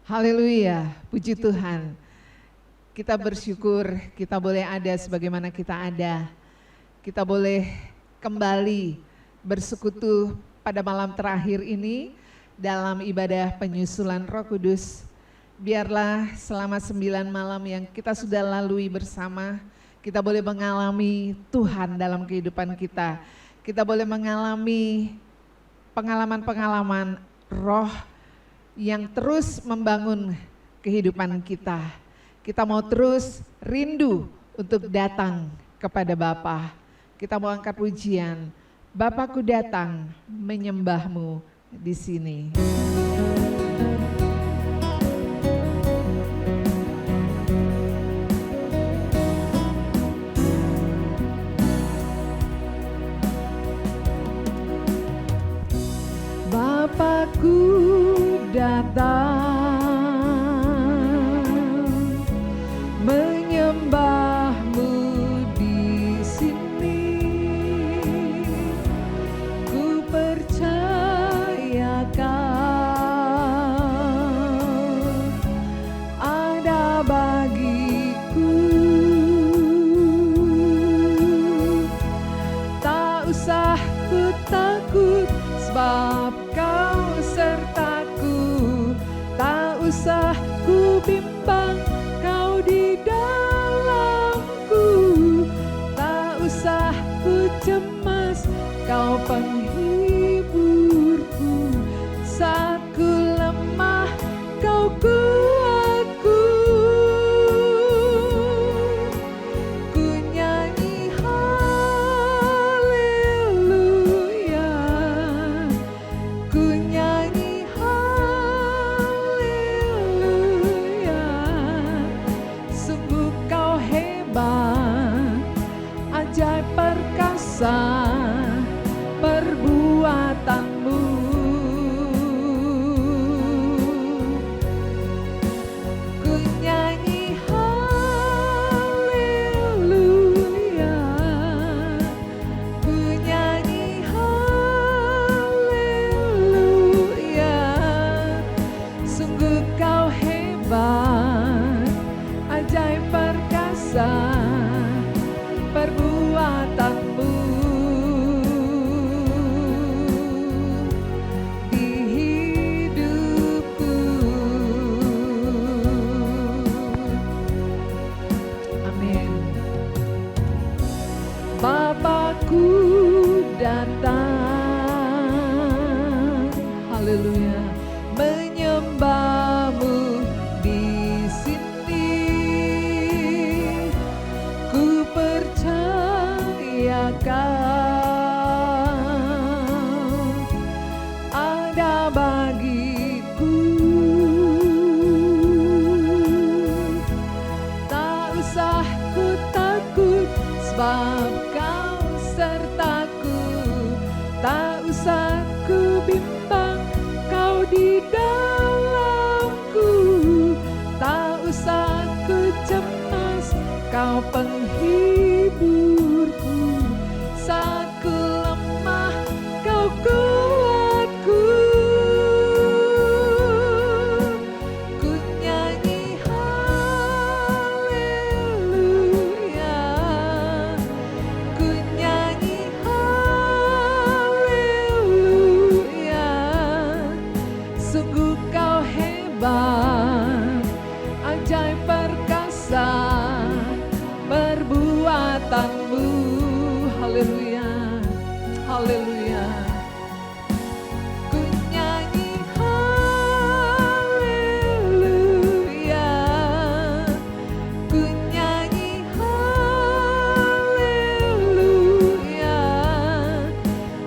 Haleluya, puji Tuhan. Kita bersyukur kita boleh ada sebagaimana kita ada. Kita boleh kembali bersekutu pada malam terakhir ini dalam ibadah penyusulan Roh Kudus. Biarlah selama 9 malam yang kita sudah lalui bersama, kita boleh mengalami Tuhan dalam kehidupan kita. Kita boleh mengalami pengalaman-pengalaman roh yang terus membangun kehidupan kita. Kita mau terus rindu untuk datang kepada Bapa. Kita mau angkat pujian, Bapakku datang menyembahmu di sini. Bapakku datang menyembahmu di sini. Ku percaya Kau ada bagiku. Tak usah ku takut sebab Kau sertaku. Tak usah ku bimbang, Kau di dalamku. Tak usah ku cemas, Kau penghiburku. Saat ku lemah, Kau kuatku. Ku nyanyi haleluya. Ku nyanyi haleluya. Sungguh Kau hebat, ajaib perkasa perbuatanmu. Ku nyanyi haleluya. Ku nyanyi haleluya. Sungguh Kau hebat, ajaib perkasa perbuatanmu. Di hidupku. Amin. Bapakku datang, haleluya, menyembahmu di sini. Ku percaya Kau ada bagiku. Tak usah ku takut sebab Kau sertaku. Tak usah ku bimbang, Kau di dalamku. Tak usah ku cemas, Kau penghiburku. Saat ku lemah, Kau kuatku. Ku nyanyi haleluya. Ku nyanyi haleluya. Sungguh Kau hebat, ajaib perkasa perbuatanmu. Haleluya, haleluya. Ku nyanyi haleluya. Ku nyanyi haleluya.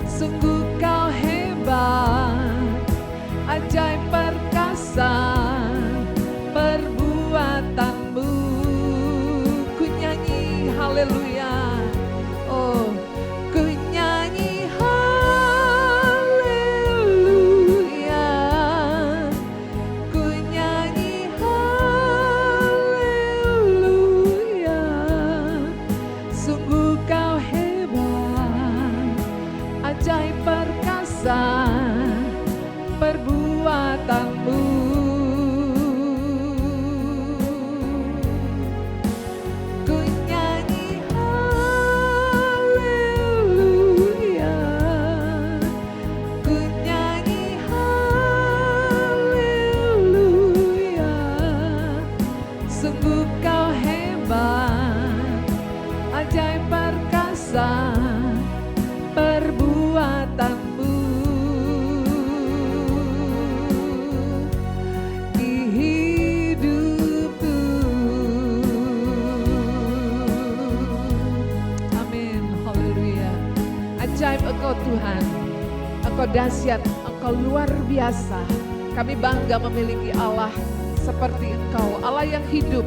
Sungguh Kau hebat, ajaib perkasa perbuatanmu. Ku nyanyi haleluya. Oh, ku nyanyi haleluya. Ku nyanyi haleluya. Sungguh Kau hebat, ajaib perkasa perbuatanmu. Engkau dahsyat, Engkau luar biasa. Kami bangga memiliki Allah seperti Engkau, Allah yang hidup,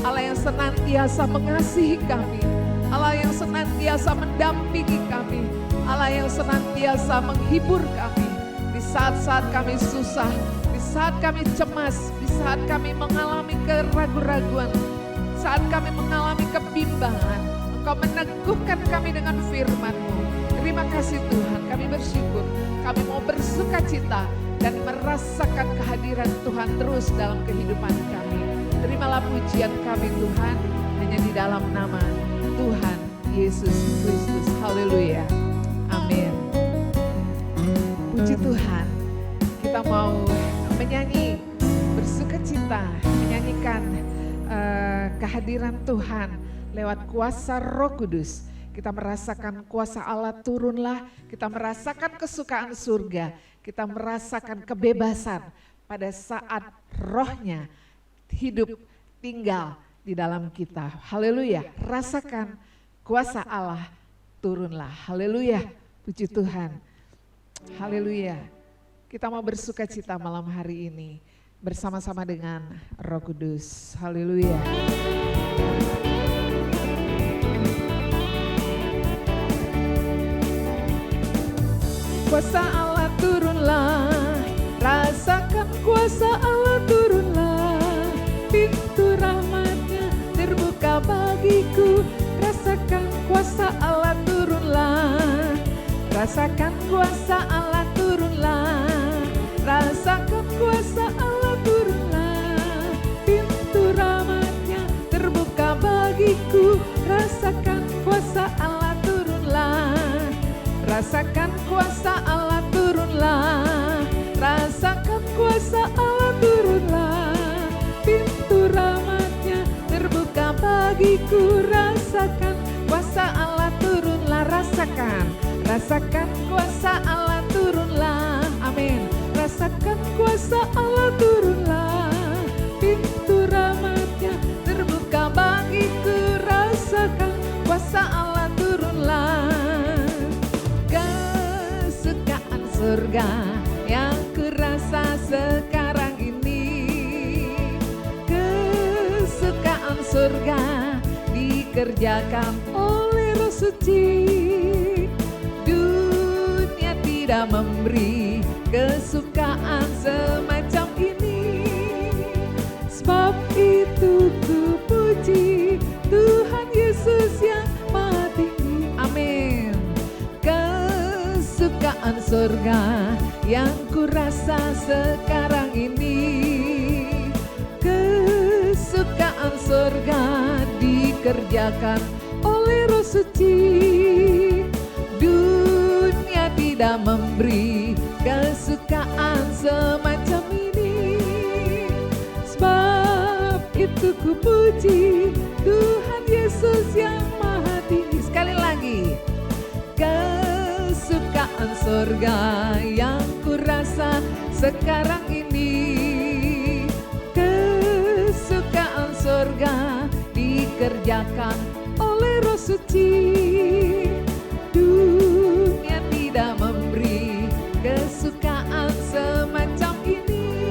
Allah yang senantiasa mengasihi kami, Allah yang senantiasa mendampingi kami, Allah yang senantiasa menghibur kami di saat-saat kami susah, di saat kami cemas, di saat kami mengalami keraguan-raguan, saat kami mengalami kebimbangan. Engkau meneguhkan kami dengan firman-Mu. Terima kasih Tuhan, kami bersyukur, kami mau bersuka cita dan merasakan kehadiran Tuhan terus dalam kehidupan kami. Terimalah pujian kami Tuhan, hanya di dalam nama Tuhan Yesus Kristus. Haleluya. Amin. Puji Tuhan, kita mau menyanyi, bersuka cita, menyanyikan kehadiran Tuhan lewat kuasa Roh Kudus. Kita merasakan kuasa Allah turunlah, kita merasakan kesukaan surga, kita merasakan kebebasan pada saat Roh-Nya hidup tinggal di dalam kita. Haleluya, rasakan kuasa Allah turunlah. Haleluya, puji Tuhan. Haleluya. Kita mau bersuka cita malam hari ini bersama-sama dengan Roh Kudus. Haleluya. Kuasa Allah turunlah, rasakan kuasa Allah turunlah, pintu rahmat-Nya terbuka bagiku, rasakan kuasa Allah turunlah, rasakan kuasa Allah turunlah, rasakan kuasa Allah turunlah, pintu rahmat-Nya terbuka bagiku, rasakan kuasa Allah turunlah, rasakan kuasa Allah turunlah, rasakan kuasa Allah turunlah, pintu rahmat-Nya terbuka bagiku, rasakan kuasa Allah turunlah, rasakan kuasa Allah turunlah, amin, rasakan kuasa Allah turunlah, pintu rahmat-Nya terbuka bagiku, rasakan kuasa Allah turunlah. Kesukaan surga yang kurasa sekarang ini, kesukaan surga dikerjakan oleh Roh Suci. Dunia tidak memberi kesukaan semacam ini, sebab itu ku puji Tuhan Yesus yang Maha Tinggi. Amin. Kesukaan surga yang kurasa sekarang ini, kesukaan surga dikerjakan oleh Roh Suci. Dunia tidak memberi kesukaan semacam ini, sebab itu ku puji Tuhan Yesus yang Maha Tinggi. Sekali lagi, kesukaan surga yang kurasa sekarang ini, kesukaan surga dikerjakan oleh Roh Suci. Dunia tidak memberi kesukaan semacam ini,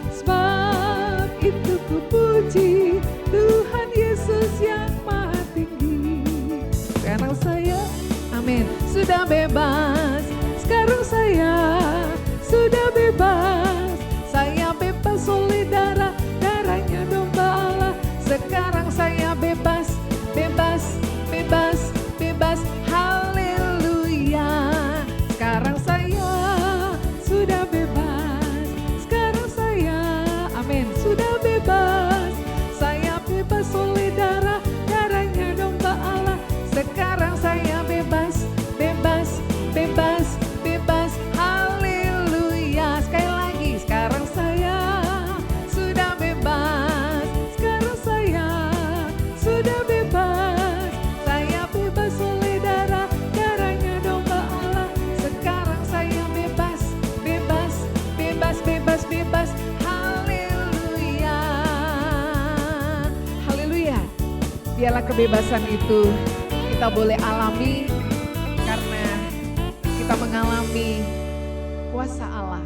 sebab itu ku puji Tuhan Yesus yang Maha Tinggi. Sekarang saya, amin, sudah bebas. Sekarang saya sudah bebas. Saya bebas oleh darahnya domba Allah. Sekarang saya bebas, bebas, bebas, bebas. Haleluya. Sekarang saya sudah bebas. Sekarang saya, amin, sudah bebas. Saya bebas oleh darahnya domba Allah. Sekarang saya bebas, bebas, bebas, bebas. Haleluya. Sekali lagi, sekarang saya sudah bebas. Sekarang saya sudah bebas. Saya bebas oleh darahnya domba Allah. Sekarang saya bebas, bebas, bebas, bebas, bebas. Haleluya. Haleluya. Biarlah kebebasan itu kita boleh alami karena kita mengalami mengalami kuasa Allah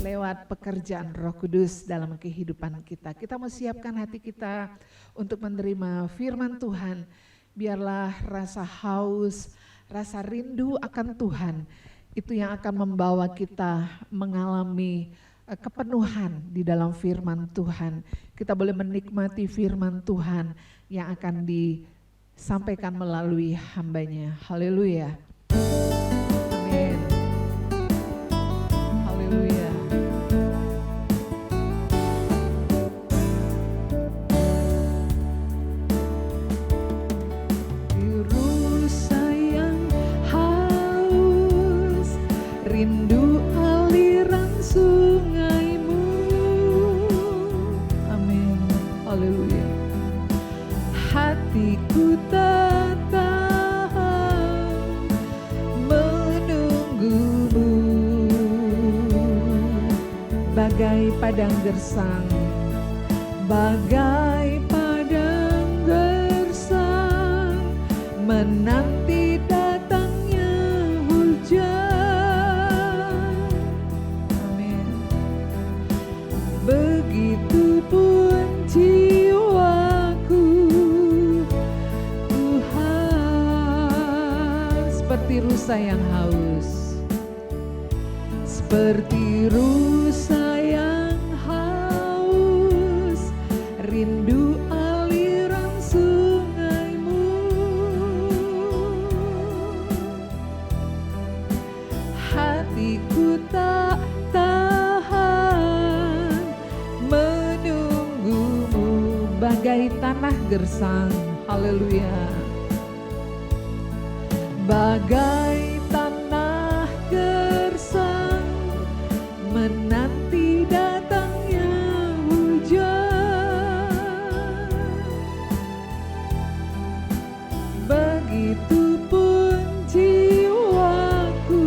lewat pekerjaan Roh Kudus dalam kehidupan kita. Kita mau siapkan hati kita untuk menerima firman Tuhan. Biarlah rasa haus, rasa rindu akan Tuhan itu yang akan membawa kita mengalami kepenuhan di dalam firman Tuhan. Kita boleh menikmati firman Tuhan yang akan disampaikan melalui hambanya. Haleluya. Amin. Haleluya. Biru sayang haus, rindu aliran sungaimu. Amin. Haleluya. Hatiku tak tahan menunggumu, bagai padang gersang, bagai padang gersang, menanti datangnya hujan. Amin. Begitupun jiwaku, Tuhan, seperti rusa yang haus, seperti rusa yang haus, rindu aliran sungaimu. Hatiku tak tahan menunggumu, bagai tanah gersang. Haleluya. Bagai tanah gersang, menanti datangnya hujan. Begitupun jiwaku,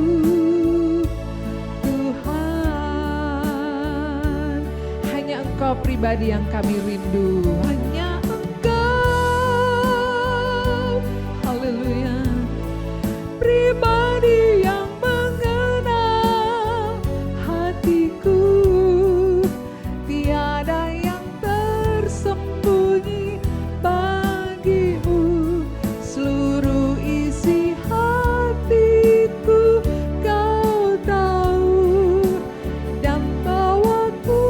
Tuhan, hanya Engkau pribadi yang kami rindu, hanya Engkau. Haleluya. Pribadi yang mengenal hatiku, tiada yang tersembunyi bagimu. Seluruh isi hatiku Kau tahu, dan bawaku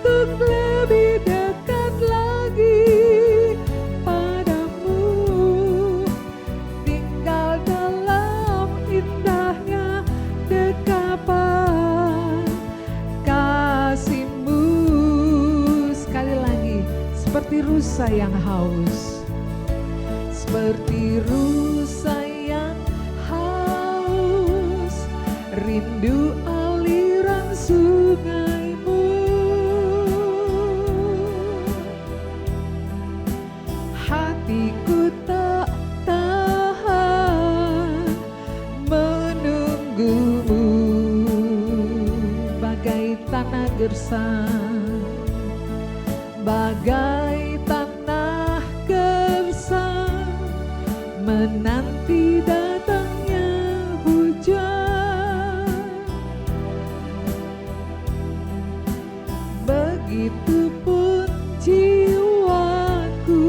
untuk lebih dekat lagi padamu, tinggal dalam indahnya dekapan kasih-Mu. Sekali lagi, seperti rusa yang haus, seperti rusa yang haus, rindu aliran sungaimu. Hatiku tak tahan menunggumu, bagai tanah gersang, bagai tanah gersang, menanti datangnya hujan. Begitupun jiwaku,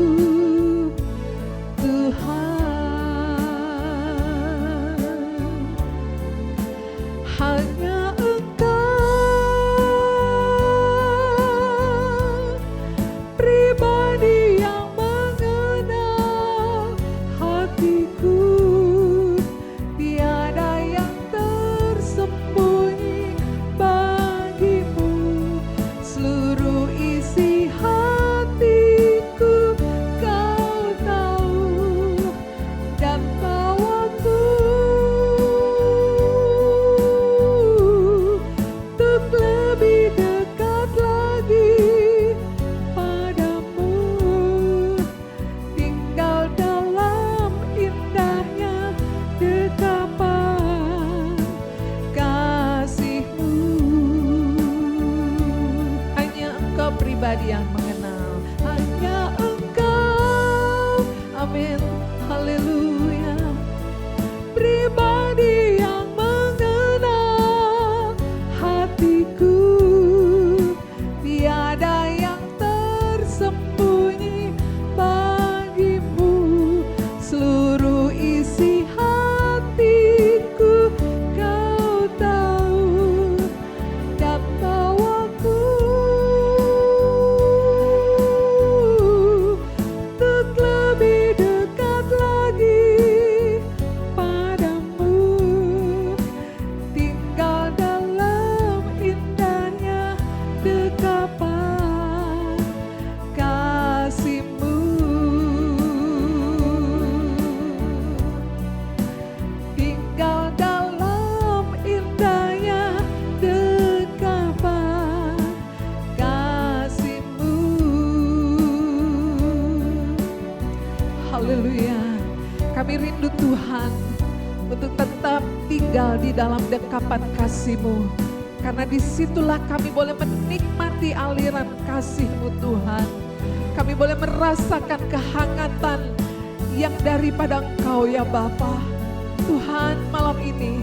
Tuhan, hanya Engkau, pribadi yang mengenal hatiku. pribadi yang mengenal hatiku, tiada yang tersembunyi bagimu. Seluruh isi hatiku kau tahu, dan bawaku untuk lebih dekat lagi padamu, tinggal dalam indahnya dekapan kasih-Mu, tinggal dalam indahnya dekapan kasih-Mu. Haleluya. Kami rindu Tuhan untuk tetap tinggal di dalam dekapan kasih-Mu, karena disitulah kami boleh menikmati aliran kasih-Mu Tuhan. Kami boleh merasakan kehangatan yang daripada Engkau ya Bapa. Tuhan, malam ini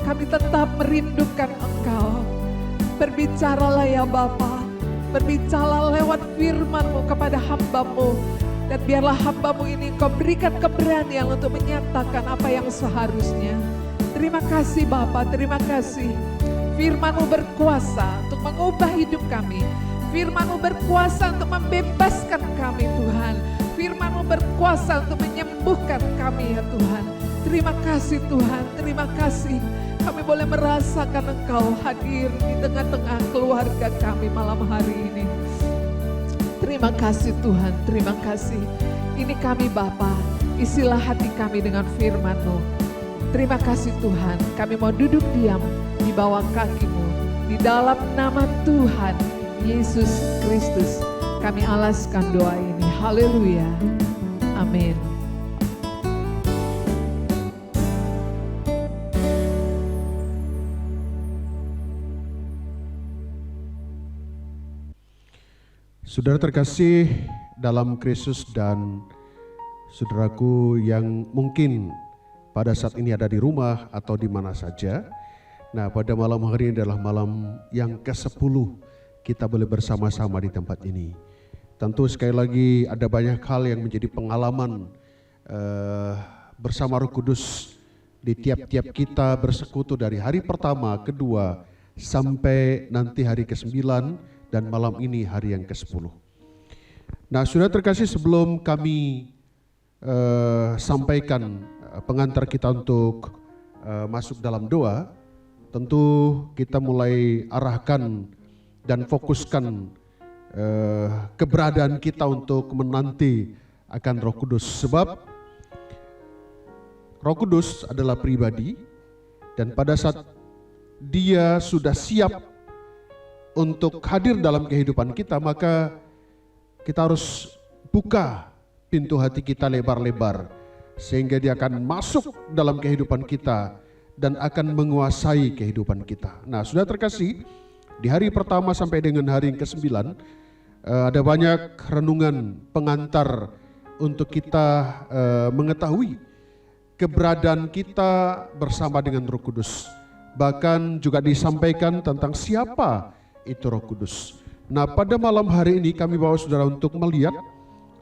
kami tetap merindukan Engkau. Berbicaralah ya Bapa, berbicara lewat firman-Mu kepada hamba-Mu, dan biarlah hamba-Mu ini Engkau berikan keberanian untuk menyatakan apa yang seharusnya. Terima kasih Bapa, terima kasih. Firman-Mu berkuasa untuk mengubah hidup kami. Firman-Mu berkuasa untuk membebaskan kami Tuhan. Firman-Mu berkuasa untuk menyembuhkan kami ya Tuhan. Terima kasih Tuhan, terima kasih. Kami boleh merasakan Engkau hadir di tengah-tengah keluarga kami malam hari ini. Terima kasih Tuhan, terima kasih. Ini kami Bapa, isilah hati kami dengan firman-Mu. Terima kasih Tuhan, kami mau duduk diam di bawah kaki-Mu. Di dalam nama Tuhan Yesus Kristus kami alaskan doa ini. Haleluya. Amin. Saudara terkasih dalam Kristus dan saudaraku yang mungkin pada saat ini ada di rumah atau di mana saja. Nah, pada malam hari ini adalah malam yang ke-10 kita boleh bersama-sama di tempat ini. Tentu sekali lagi ada banyak hal yang menjadi pengalaman bersama Roh Kudus di tiap-tiap kita bersekutu dari hari pertama, kedua, sampai nanti hari ke-9 dan malam ini hari yang ke-10. Nah, sudah terkasih, sebelum kami sampaikan pengantar kita untuk masuk dalam doa, tentu kita mulai arahkan dan fokuskan keberadaan kita untuk menanti akan Roh Kudus. Sebab Roh Kudus adalah pribadi, dan pada saat Dia sudah siap untuk hadir dalam kehidupan kita, maka kita harus buka pintu hati kita lebar-lebar, sehingga Dia akan masuk dalam kehidupan kita dan akan menguasai kehidupan kita. Nah, sudah terkasih, di hari pertama sampai dengan hari yang ke-9 ada banyak renungan pengantar untuk kita mengetahui keberadaan kita bersama dengan Roh Kudus. Bahkan juga disampaikan tentang siapa itu Roh Kudus. Nah, pada malam hari ini kami bawa saudara untuk melihat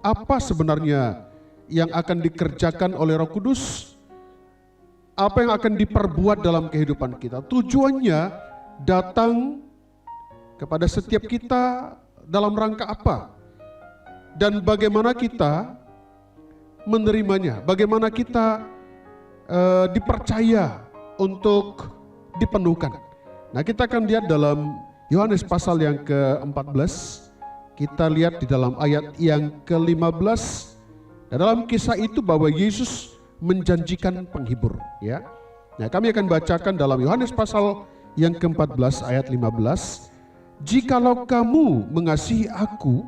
apa sebenarnya yang akan dikerjakan oleh Roh Kudus, apa yang akan diperbuat dalam kehidupan kita. Tujuannya datang kepada setiap kita dalam rangka apa, dan bagaimana kita menerimanya, bagaimana kita dipercaya untuk dipenuhkan. Nah, kita akan lihat dalam Yohanes pasal yang ke-14, kita lihat di dalam ayat yang ke-15, dan dalam kisah itu bahwa Yesus menjanjikan penghibur, ya. Nah, kami akan bacakan dalam Yohanes pasal yang ke-14 ayat 15. Jikalau kamu mengasihi aku,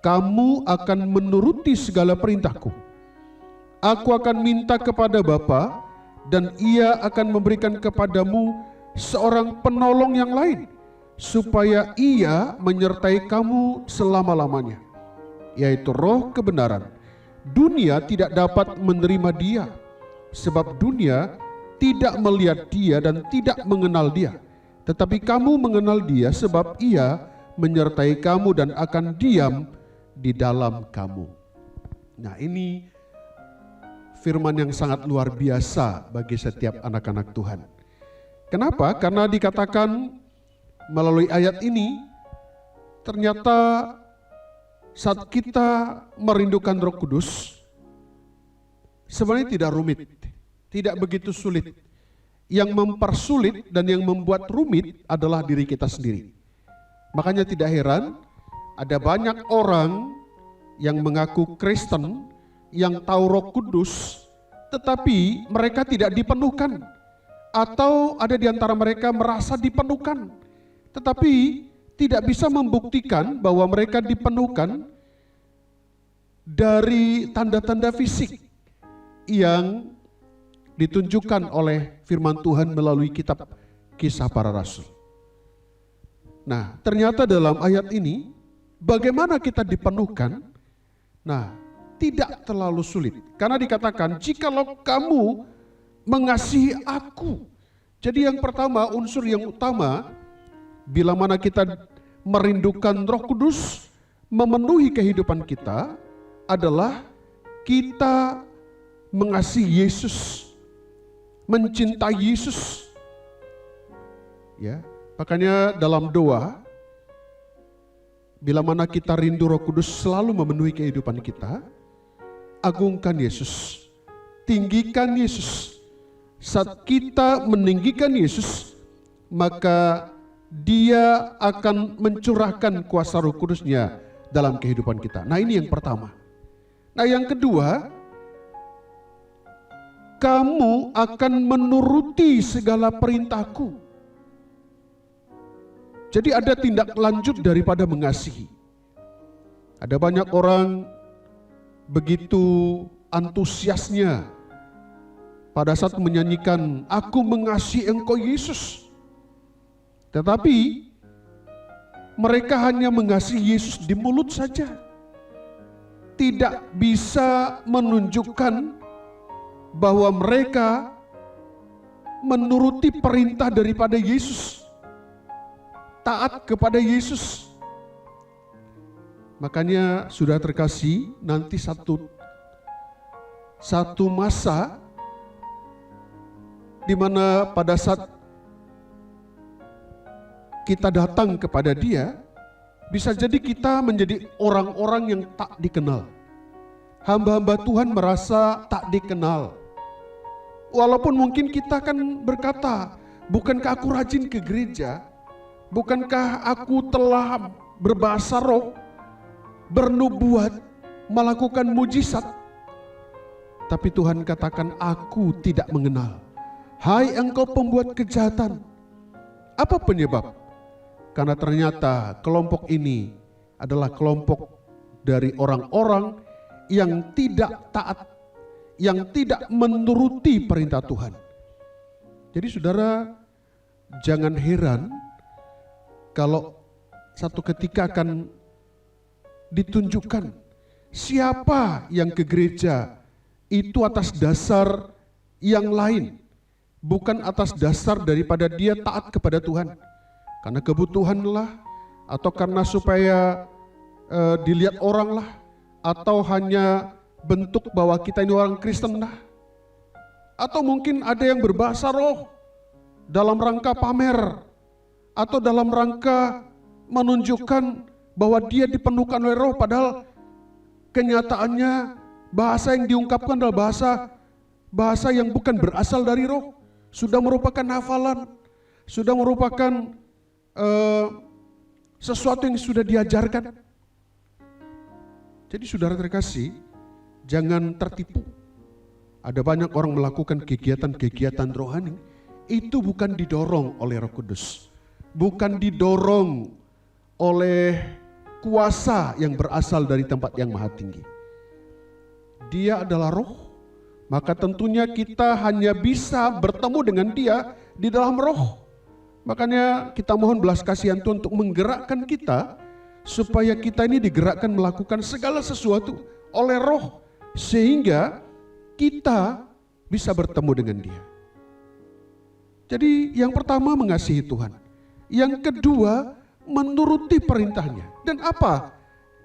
kamu akan menuruti segala perintahku. Aku akan minta kepada Bapa, dan Ia akan memberikan kepadamu seorang penolong yang lain, supaya Ia menyertai kamu selama-lamanya, yaitu Roh kebenaran. Dunia tidak dapat menerima Dia sebab dunia tidak melihat dia dan tidak mengenal dia. Tetapi kamu mengenal dia sebab ia menyertai kamu dan akan diam di dalam kamu. Nah, ini firman yang sangat luar biasa bagi setiap anak-anak Tuhan. Kenapa? Karena dikatakan melalui ayat ini, ternyata saat kita merindukan Roh Kudus, sebenarnya tidak rumit, tidak begitu sulit. Yang mempersulit dan yang membuat rumit adalah diri kita sendiri. Makanya tidak heran ada banyak orang yang mengaku Kristen, yang tahu Roh Kudus, tetapi mereka tidak dipenuhkan. Atau ada di antara mereka merasa dipenuhkan, tetapi tidak bisa membuktikan bahwa mereka dipenuhkan dari tanda-tanda fisik yang ditunjukkan oleh firman Tuhan melalui kitab Kisah Para Rasul. Nah, ternyata dalam ayat ini, bagaimana kita dipenuhkan? Nah, tidak terlalu sulit. Karena dikatakan, jikalau kamu mengasihi aku. Jadi yang pertama, unsur yang utama, bila mana kita merindukan Roh Kudus memenuhi kehidupan kita, adalah kita mengasihi Yesus, mencintai Yesus. Ya, makanya dalam doa, bila mana kita rindu Roh Kudus selalu memenuhi kehidupan kita, agungkan Yesus, tinggikan Yesus. Saat kita meninggikan Yesus, maka Dia akan mencurahkan kuasa Roh Kudus-Nya dalam kehidupan kita. Nah, ini yang pertama. Nah, yang kedua, kamu akan menuruti segala perintahku. Jadi ada tindak lanjut daripada mengasihi. Ada banyak orang begitu antusiasnya pada saat menyanyikan, aku mengasihi engkau Yesus. Tetapi mereka hanya mengasihi Yesus di mulut saja. Tidak bisa menunjukkan bahwa mereka menuruti perintah daripada Yesus, taat kepada Yesus. Makanya sudah terkasih, nanti satu masa di mana pada saat kita datang kepada Dia, bisa jadi kita menjadi orang-orang yang tak dikenal. Hamba-hamba Tuhan merasa tak dikenal. Walaupun mungkin kita kan berkata, bukankah aku rajin ke gereja? Bukankah aku telah berbahasa roh, bernubuat, melakukan mujizat? Tapi Tuhan katakan, aku tidak mengenal. Hai engkau pembuat kejahatan. Apa penyebab? Karena ternyata kelompok ini adalah kelompok dari orang-orang yang tidak taat, yang tidak menuruti perintah Tuhan. Jadi saudara, jangan heran kalau satu ketika akan ditunjukkan siapa yang ke gereja itu atas dasar yang lain, bukan atas dasar daripada dia taat kepada Tuhan. Karena kebutuhan lah, atau karena supaya dilihat orang lah, atau hanya bentuk bahwa kita ini orang Kristen lah. Atau mungkin ada yang berbahasa roh dalam rangka pamer, atau dalam rangka menunjukkan bahwa dia dipenuhkan oleh roh, padahal kenyataannya bahasa yang diungkapkan adalah bahasa yang bukan berasal dari roh. Sudah merupakan hafalan, sudah merupakan sesuatu yang sudah diajarkan. Jadi saudara terkasih, jangan tertipu. Ada banyak orang melakukan kegiatan-kegiatan rohani, itu bukan didorong oleh Roh Kudus, bukan didorong oleh kuasa yang berasal dari tempat yang maha tinggi. Dia adalah roh, maka tentunya kita hanya bisa bertemu dengan Dia di dalam roh. Makanya kita mohon belas kasihan Tuhan untuk menggerakkan kita, supaya kita ini digerakkan melakukan segala sesuatu oleh roh, sehingga kita bisa bertemu dengan Dia. Jadi yang pertama mengasihi Tuhan. Yang kedua menuruti perintahnya. Dan apa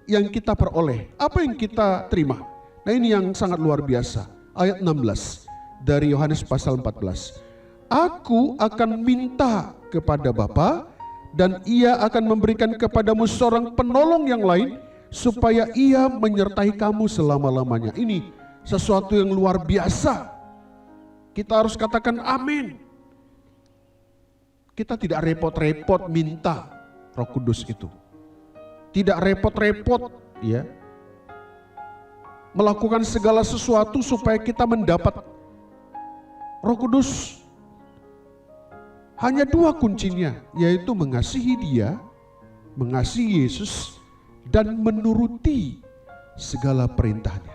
yang kita peroleh? Apa yang kita terima? Nah ini yang sangat luar biasa. Ayat 16 dari Yohanes pasal 14. Aku akan minta kepada Bapa dan Ia akan memberikan kepadamu seorang penolong yang lain supaya Ia menyertai kamu selama-lamanya. Ini sesuatu yang luar biasa. Kita harus katakan amin. Kita tidak repot-repot minta Roh Kudus itu. Tidak repot-repot ya. Melakukan segala sesuatu supaya kita mendapat Roh Kudus. Hanya dua kuncinya, yaitu mengasihi Dia, mengasihi Yesus, dan menuruti segala perintahnya.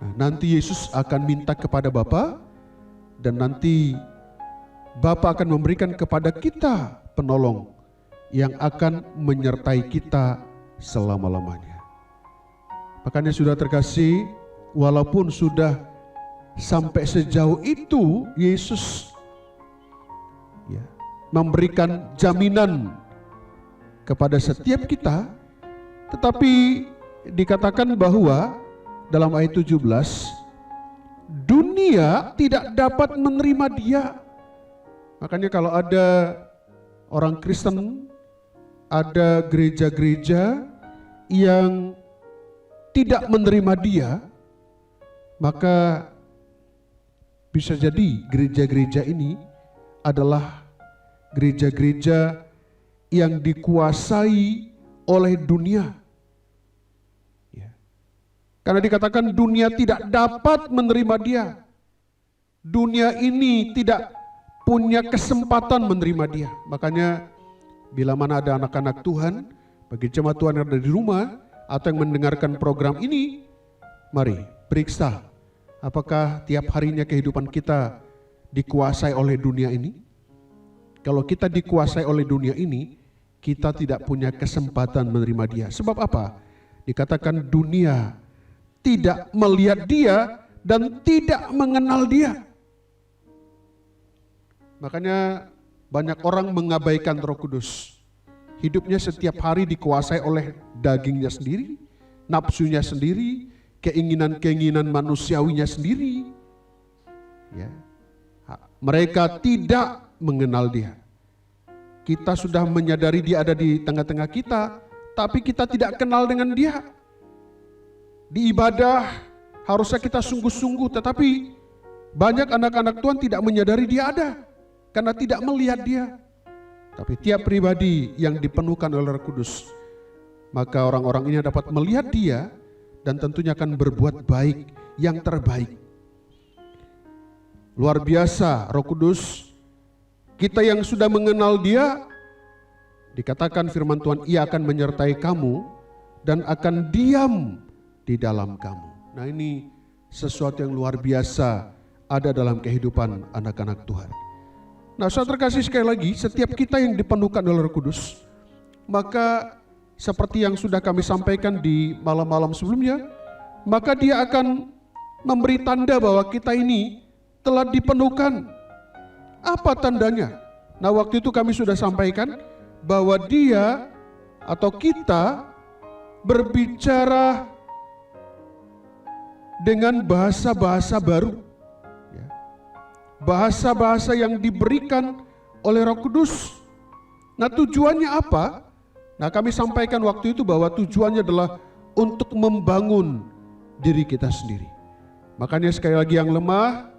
Nah, nanti Yesus akan minta kepada Bapa, dan nanti Bapa akan memberikan kepada kita penolong yang akan menyertai kita selama-lamanya. Makanya sudah terkasih, walaupun sudah sampai sejauh itu Yesus ya, memberikan jaminan kepada setiap kita, tetapi dikatakan bahwa dalam ayat 17, dunia tidak dapat menerima Dia. Makanya kalau ada orang Kristen, ada gereja-gereja yang tidak menerima Dia, maka bisa jadi gereja-gereja ini adalah gereja-gereja yang dikuasai oleh dunia. Ya. Karena dikatakan dunia tidak dapat menerima Dia. Dunia ini tidak punya kesempatan menerima Dia. Makanya bila mana ada anak-anak Tuhan, bagi jemaat Tuhan yang ada di rumah atau yang mendengarkan program ini, mari periksa apakah tiap harinya kehidupan kita dikuasai oleh dunia ini. Kalau kita dikuasai oleh dunia ini, kita tidak punya kesempatan menerima Dia. Sebab apa? Dikatakan dunia tidak melihat Dia dan tidak mengenal Dia. Makanya banyak orang mengabaikan Roh Kudus. Hidupnya setiap hari dikuasai oleh dagingnya sendiri, nafsunya sendiri, keinginan-keinginan manusiawinya sendiri. Ya. Mereka tidak mengenal Dia. Kita sudah menyadari Dia ada di tengah-tengah kita, tapi kita tidak kenal dengan Dia. Di ibadah harusnya kita sungguh-sungguh, tetapi banyak anak-anak Tuhan tidak menyadari Dia ada. Karena tidak melihat Dia. Tapi tiap pribadi yang dipenuhkan oleh Roh Kudus, maka orang-orang ini dapat melihat Dia dan tentunya akan berbuat baik yang terbaik. Luar biasa Roh Kudus. Kita yang sudah mengenal Dia, dikatakan firman Tuhan, Ia akan menyertai kamu dan akan diam di dalam kamu. Nah ini sesuatu yang luar biasa ada dalam kehidupan anak-anak Tuhan. Nah, saudara terkasih, sekali lagi, setiap kita yang dipenuhkan oleh Roh Kudus, maka seperti yang sudah kami sampaikan di malam-malam sebelumnya, maka Dia akan memberi tanda bahwa kita ini telah dipenuhkan. Apa tandanya? Nah, waktu itu kami sudah sampaikan bahwa Dia atau kita berbicara dengan bahasa-bahasa baru. Bahasa-bahasa yang diberikan oleh Roh Kudus. Nah, tujuannya apa? Nah, kami sampaikan waktu itu bahwa tujuannya adalah untuk membangun diri kita sendiri. Makanya sekali lagi, yang lemah,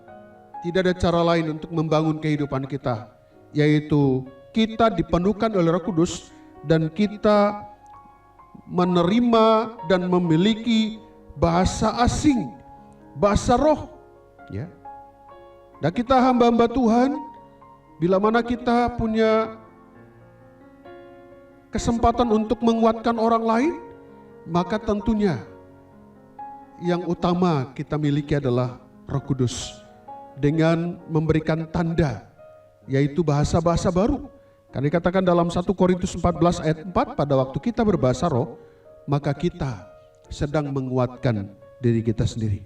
tidak ada cara lain untuk membangun kehidupan kita, yaitu kita dipenuhkan oleh Roh Kudus dan kita menerima dan memiliki bahasa asing, bahasa roh, ya. Dan kita hamba-hamba Tuhan, bila mana kita punya kesempatan untuk menguatkan orang lain, maka tentunya yang utama kita miliki adalah Roh Kudus dengan memberikan tanda, yaitu bahasa-bahasa baru. Karena dikatakan dalam 1 Korintus 14 ayat 4, pada waktu kita berbahasa roh, maka kita sedang menguatkan diri kita sendiri.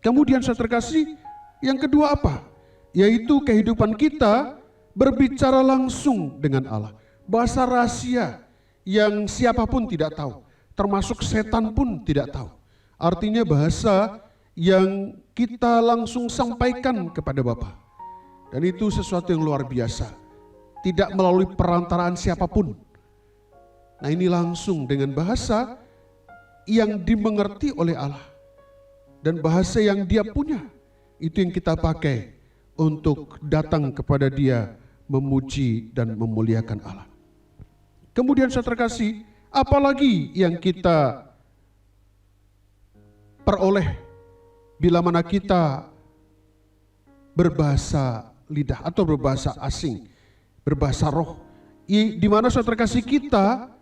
Kemudian saudara terkasih, yang kedua apa? Yaitu kehidupan kita berbicara langsung dengan Allah. Bahasa rahasia yang siapapun tidak tahu, termasuk setan pun tidak tahu. Artinya bahasa yang kita langsung sampaikan kepada Bapa. Dan itu sesuatu yang luar biasa. Tidak melalui perantaraan siapapun. Nah, ini langsung dengan bahasa yang dimengerti oleh Allah. Dan bahasa yang Dia punya. Itu yang kita pakai untuk datang kepada Dia, memuji dan memuliakan Allah. Kemudian saudara kasih, apalagi yang kita peroleh bila mana kita berbahasa lidah atau berbahasa asing, berbahasa roh, di mana saudara kasih kita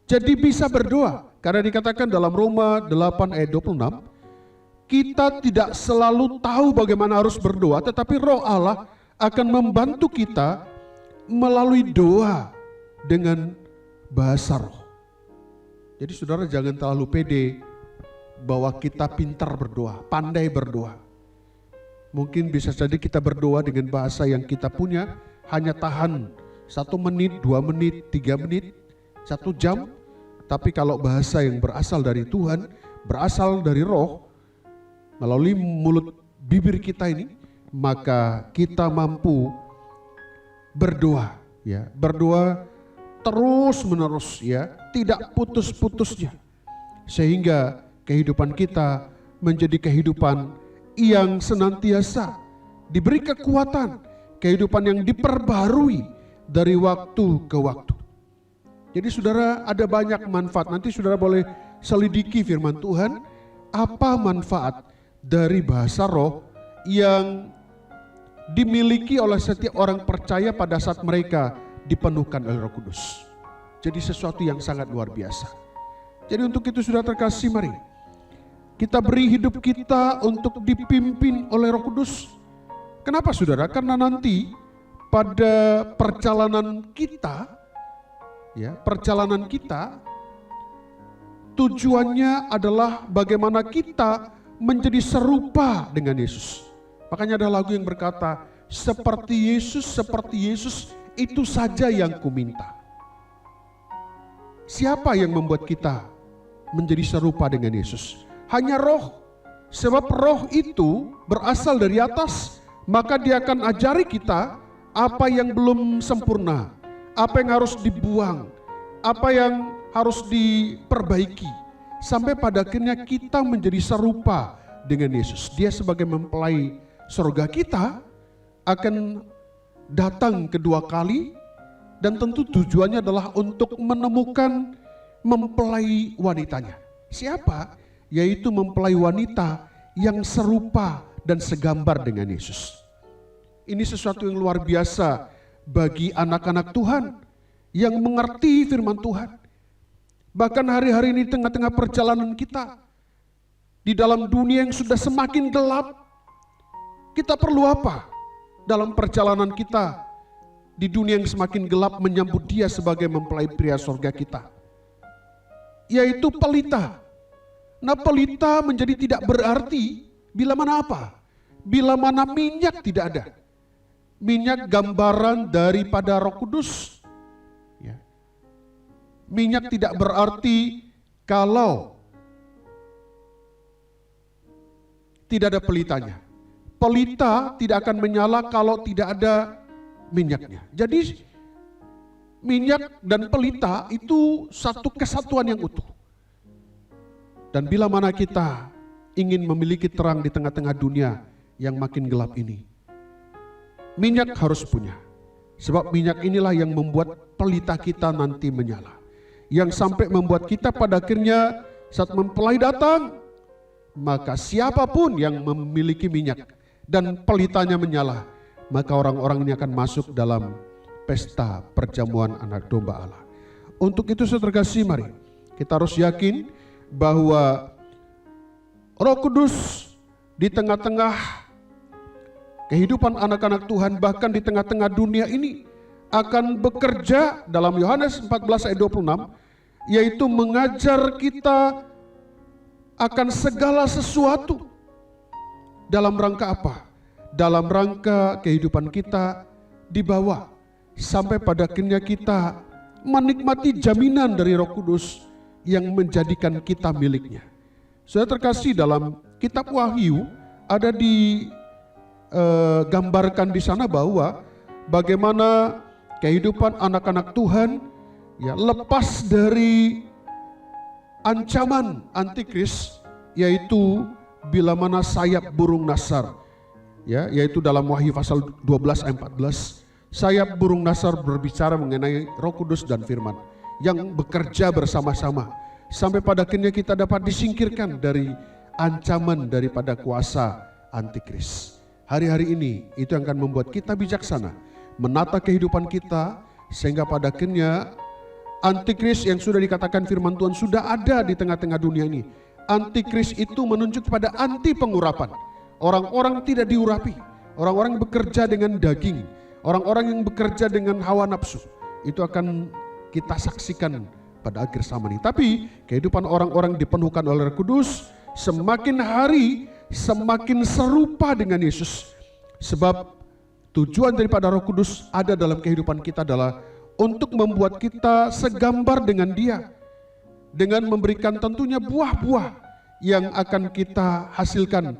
jadi bisa berdoa. Karena dikatakan dalam Roma 8 ayat 26, kita tidak selalu tahu bagaimana harus berdoa, tetapi Roh Allah akan membantu kita melalui doa dengan bahasa roh. Jadi saudara jangan terlalu pede bahwa kita pintar berdoa, pandai berdoa. Mungkin bisa jadi kita berdoa dengan bahasa yang kita punya hanya tahan 1 menit, 2 menit, 3 menit, 1 jam. Tapi kalau bahasa yang berasal dari Tuhan, berasal dari roh, melalui mulut bibir kita ini, maka kita mampu berdoa, ya, berdoa terus menerus, ya, tidak putus-putusnya, sehingga kehidupan kita menjadi kehidupan yang senantiasa diberi kekuatan, kehidupan yang diperbarui dari waktu ke waktu. Jadi saudara, ada banyak manfaat. Nanti saudara boleh selidiki firman Tuhan, apa manfaat dari bahasa roh yang dimiliki oleh setiap orang percaya pada saat mereka dipenuhkan oleh Roh Kudus. Jadi sesuatu yang sangat luar biasa. Jadi untuk itu saudara terkasih, mari kita beri hidup kita untuk dipimpin oleh Roh Kudus. Kenapa saudara? Karena nanti pada perjalanan kita, ya, perjalanan kita tujuannya adalah bagaimana kita menjadi serupa dengan Yesus. Makanya ada lagu yang berkata, seperti Yesus, itu saja yang kuminta. Siapa yang membuat kita menjadi serupa dengan Yesus? Hanya roh. Sebab roh itu berasal dari atas, maka dia akan ajari kita apa yang belum sempurna, apa yang harus dibuang, apa yang harus diperbaiki, sampai pada akhirnya kita menjadi serupa dengan Yesus. Dia sebagai mempelai surga kita akan datang kedua kali, dan tentu tujuannya adalah untuk menemukan mempelai wanitanya. Siapa? Yaitu mempelai wanita yang serupa dan segambar dengan Yesus. Ini sesuatu yang luar biasa bagi anak-anak Tuhan yang mengerti firman Tuhan. Bahkan hari-hari ini tengah-tengah perjalanan kita, di dalam dunia yang sudah semakin gelap, kita perlu apa? Dalam perjalanan kita, di dunia yang semakin gelap menyambut Dia sebagai mempelai pria surga kita. Yaitu pelita. Nah, pelita menjadi tidak berarti bila mana apa? Bila mana minyak tidak ada. Minyak gambaran daripada Roh Kudus. Ya. Minyak tidak berarti kalau tidak ada pelitanya. Pelita tidak akan menyala kalau tidak ada minyaknya. Jadi minyak dan pelita itu satu kesatuan yang utuh. Dan bila mana kita ingin memiliki terang di tengah-tengah dunia yang makin gelap ini, minyak harus punya. Sebab minyak inilah yang membuat pelita kita nanti menyala. Yang sampai membuat kita pada akhirnya saat mempelai datang, maka siapapun yang memiliki minyak dan pelitanya menyala, maka orang-orang ini akan masuk dalam pesta perjamuan anak domba Allah. Untuk itu saudara kasih, mari kita harus yakin bahwa Roh Kudus di tengah-tengah kehidupan anak-anak Tuhan, bahkan di tengah-tengah dunia ini akan bekerja dalam Yohanes 14 ayat 26, yaitu mengajar kita akan segala sesuatu Dalam rangka apa? Dalam rangka kehidupan kita dibawa sampai pada akhirnya kita menikmati jaminan dari Roh Kudus yang menjadikan kita miliknya. Sudah terkasih, dalam kitab Wahyu ada gambarkan di sana bahwa bagaimana kehidupan anak-anak Tuhan ya lepas dari ancaman antikris, yaitu bila mana sayap burung nasar, ya, yaitu dalam Wahyu pasal 12 ayat 14, sayap burung nasar berbicara mengenai Roh Kudus dan firman yang bekerja bersama-sama sampai pada akhirnya kita dapat disingkirkan dari ancaman daripada kuasa antikris. Hari-hari ini itu yang akan membuat kita bijaksana menata kehidupan kita, sehingga pada akhirnya antikris yang sudah dikatakan firman Tuhan sudah ada di tengah-tengah dunia ini. Antikris itu menunjuk pada anti pengurapan. Orang-orang tidak diurapi, orang-orang yang bekerja dengan daging, orang-orang yang bekerja dengan hawa nafsu. Itu akan kita saksikan pada akhir zaman ini. Tapi kehidupan orang-orang dipenuhkan oleh Roh Kudus semakin hari semakin serupa dengan Yesus. Sebab tujuan daripada Roh Kudus ada dalam kehidupan kita adalah untuk membuat kita segambar dengan Dia, dengan memberikan tentunya buah-buah yang akan kita hasilkan,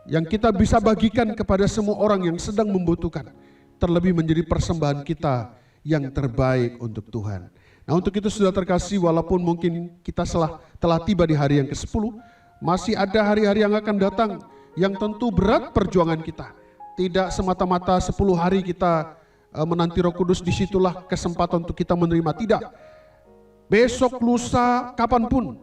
yang kita bisa bagikan kepada semua orang yang sedang membutuhkan, terlebih menjadi persembahan kita yang terbaik untuk Tuhan. Nah, untuk itu sudah terkasih, walaupun mungkin kita telah tiba di hari yang ke-10, masih ada hari-hari yang akan datang yang tentu berat perjuangan kita. Tidak semata-mata 10 hari kita menanti Roh Kudus, disitulah kesempatan untuk kita menerima. Tidak, besok, lusa, kapanpun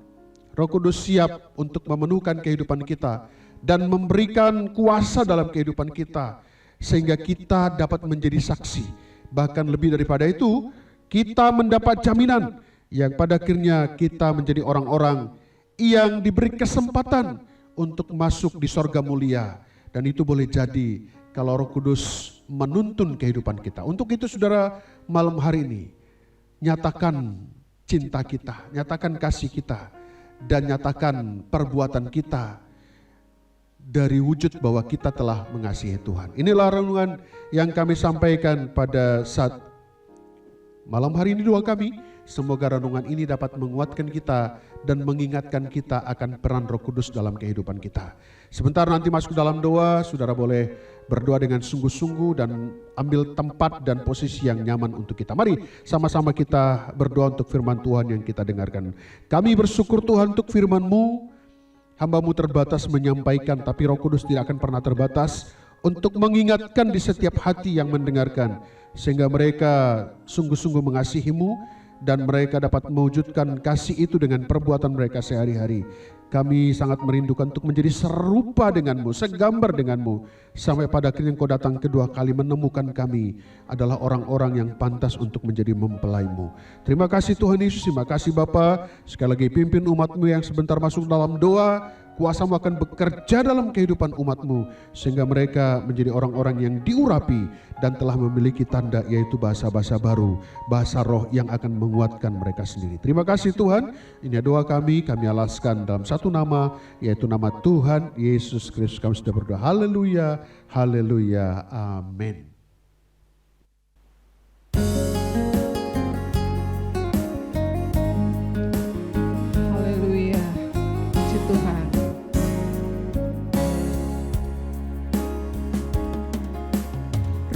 Roh Kudus siap untuk memenuhkan kehidupan kita dan memberikan kuasa dalam kehidupan kita, sehingga kita dapat menjadi saksi. Bahkan lebih daripada itu, kita mendapat jaminan yang pada akhirnya kita menjadi orang-orang yang diberi kesempatan untuk masuk di sorga mulia. Dan itu boleh jadi kalau Roh Kudus menuntun kehidupan kita. Untuk itu saudara, malam hari ini nyatakan cinta kita, nyatakan kasih kita, dan nyatakan perbuatan kita dari wujud bahwa kita telah mengasihi Tuhan. Inilah renungan yang kami sampaikan pada saat malam hari ini doa kami. Semoga renungan ini dapat menguatkan kita dan mengingatkan kita akan peran Roh Kudus dalam kehidupan kita. Sebentar nanti masuk dalam doa, saudara boleh berdoa dengan sungguh-sungguh dan ambil tempat dan posisi yang nyaman untuk kita. Mari sama-sama kita berdoa untuk firman Tuhan yang kita dengarkan. Kami bersyukur Tuhan untuk firman-Mu. Hamba-Mu terbatas menyampaikan, tapi Roh Kudus tidak akan pernah terbatas untuk mengingatkan di setiap hati yang mendengarkan, sehingga mereka sungguh-sungguh mengasihi-Mu dan mereka dapat mewujudkan kasih itu dengan perbuatan mereka sehari-hari. Kami sangat merindukan untuk menjadi serupa dengan-Mu, segambar dengan-Mu, sampai pada akhirnya Engkau datang kedua kali menemukan kami adalah orang-orang yang pantas untuk menjadi mempelai-Mu. Terima kasih Tuhan Yesus, terima kasih Bapa. Sekali lagi pimpin umat-Mu yang sebentar masuk dalam doa. Kuasa-Mu akan bekerja dalam kehidupan umat-Mu, sehingga mereka menjadi orang-orang yang diurapi dan telah memiliki tanda, yaitu bahasa-bahasa baru, bahasa roh yang akan menguatkan mereka sendiri. Terima kasih Tuhan. Ini doa kami alaskan dalam satu nama, yaitu nama Tuhan Yesus Kristus. Kami sudah berdoa. Haleluya, haleluya, amin. Haleluya, puji Tuhan.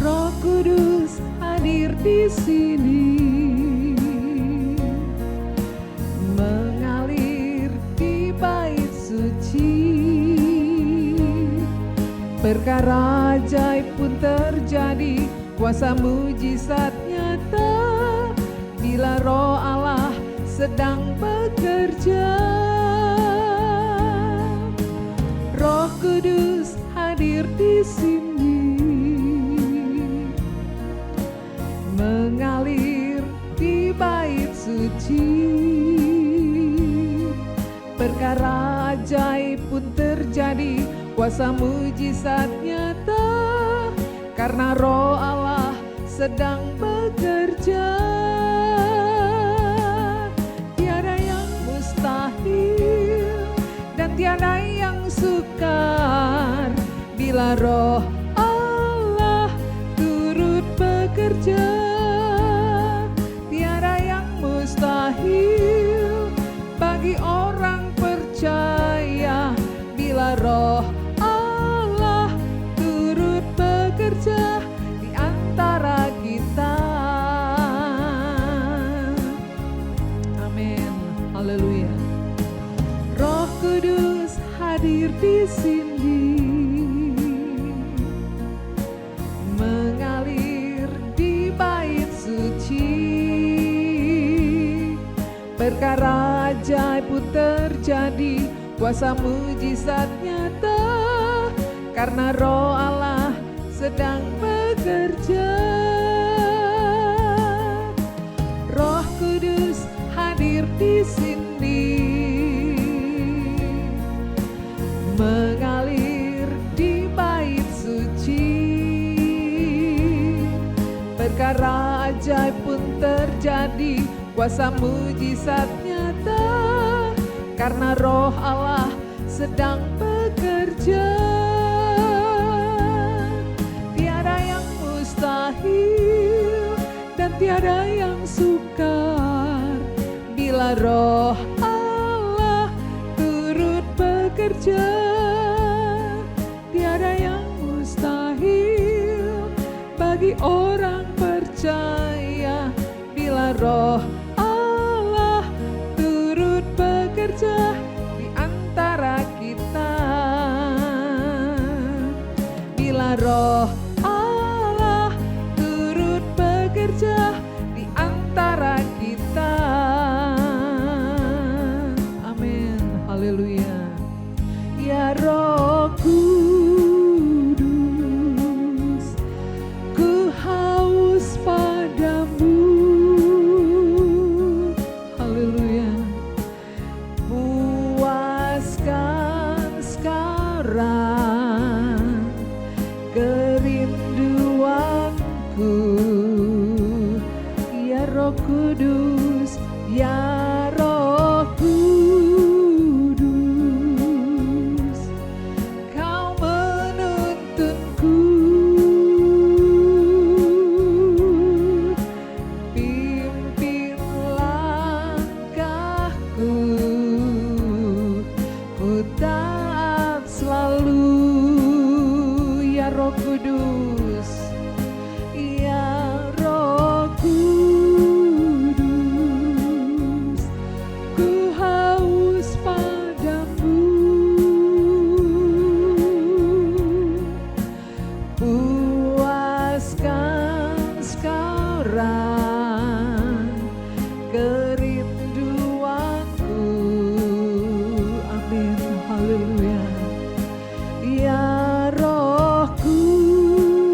Roh Kudus hadir di sini, mengalir di bait suci. Perkara ajaib pun terjadi, kuasa mujizat nyata, bila Roh Allah sedang bekerja. Roh Kudus hadir di sini, mengalir di bait suci. Perkara ajaib pun terjadi, kuasa mujizat nyata, karena Roh Allah sedang bekerja. Tiada yang mustahil dan tiada yang sukar bila roh Allah turut bekerja. Tiada yang mustahil bagi orang percaya bila roh Allah turut bekerja di antara kita. Amin. Haleluya. Roh Kudus hadir di sini, mengalir di bait suci. Perkara ajaib pun terjadi, kuasa mujizat nyata, karena Roh Allah sedang bekerja. Roh Kudus hadir di sini, mengalir di bait suci. Perkara ajaib pun terjadi, kuasa mujizat nyata, karena Roh Allah sedang bekerja. Tiada yang mustahil dan tiada yang sukar bila Roh Allah turut bekerja. Tiada yang mustahil bagi orang percaya bila Roh Allah turut bekerja di antara kita. Bila Roh Allah turut bekerja di antara kita. Amin. Haleluya. Ya Roh Kudus, ku haus padamu. Haleluya. Puaskan sekarang kerinduanku, ya Roh Kudus, ya Roh Kudus, kau menuntunku, pimpin langkahku, ku taat selalu, ya Roh Kudus, ya Roh Kudus, ku haus padamu. Puaskan sekarang kerinduanku. Amin. Haleluya. Ya Roh Kudus,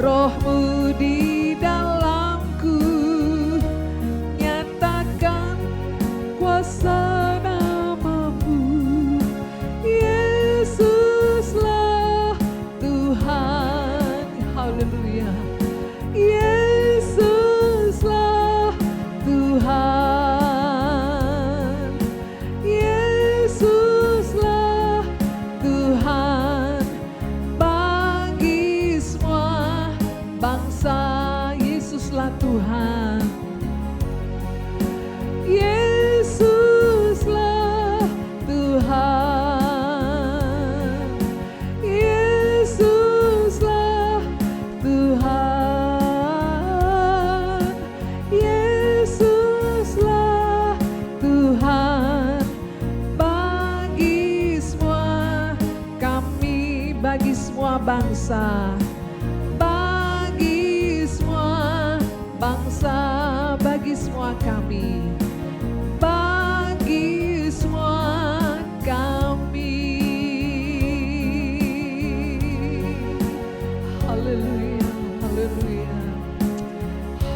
Roh-Mu di dalamku, nyatakan kuasa nama-Mu. Yesuslah Tuhan, haleluya. Yesuslah Tuhan, Yesuslah Tuhan bagi semua bangsa. Yesuslah Tuhan, Yesuslah Tuhan, Yesuslah Tuhan, Yesuslah Tuhan bagi semua kami, bagi semua bangsa, bagi semua bangsa, bagi semua kami, bagi semua kami. Haleluya, haleluya,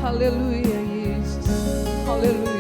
haleluya Yesus, haleluya.